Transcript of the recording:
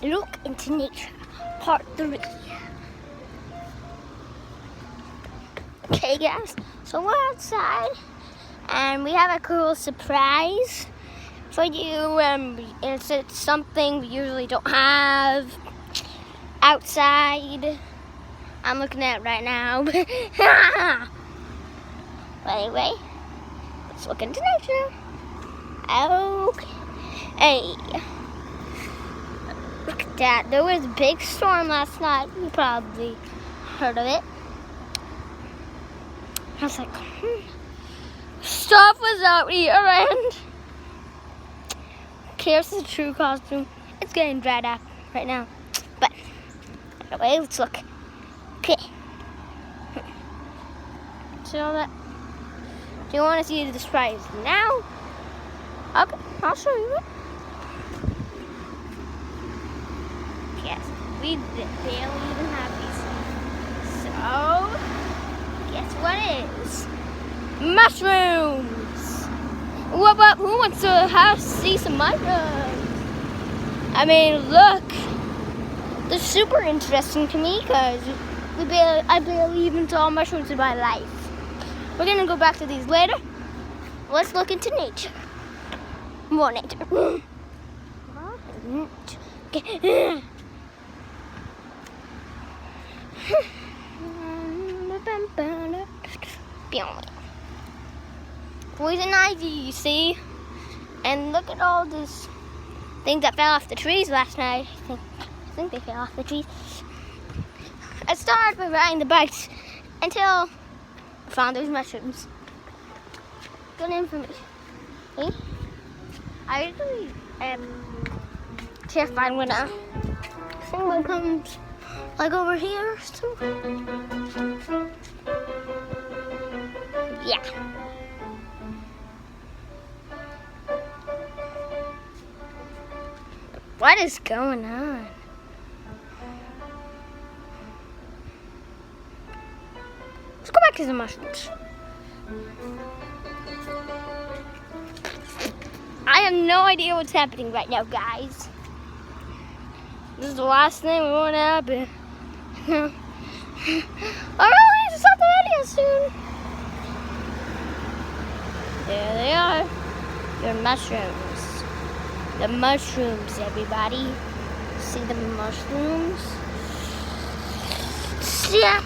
Look into nature, part 3. Okay guys, so we're outside and we have a cool surprise for you. It's something we usually don't have outside. I'm looking at it right now. But anyway, let's look into nature. Okay. Hey. Look at that. There was a big storm last night. You probably heard of it. I was like, stuff was out here, and here's the true costume. It's getting dried out right now. But anyway, let's look. Okay. See all that? Do you want to see the surprise now? Okay, I'll show you it. Yes, we barely even have these. So, guess what is? Mushrooms! What, who wants to see some mushrooms? I mean, look. They're super interesting to me because I barely even saw mushrooms in my life. We're going to go back to these later. Let's look into nature. More nature. Okay. Poison ivy, you see? And look at all this things that fell off the trees last night. I think they fell off the trees. I started by riding the bikes until I found those mushrooms. Good information. See? I usually can't find one now. Someone comes like over here. Yeah. What is going on? Let's go back to the mushrooms. I have no idea what's happening right now, guys. This is the last thing we want to happen. Oh, really? It's not the video soon. There they are. They're mushrooms. The mushrooms, everybody. See the mushrooms? Yeah.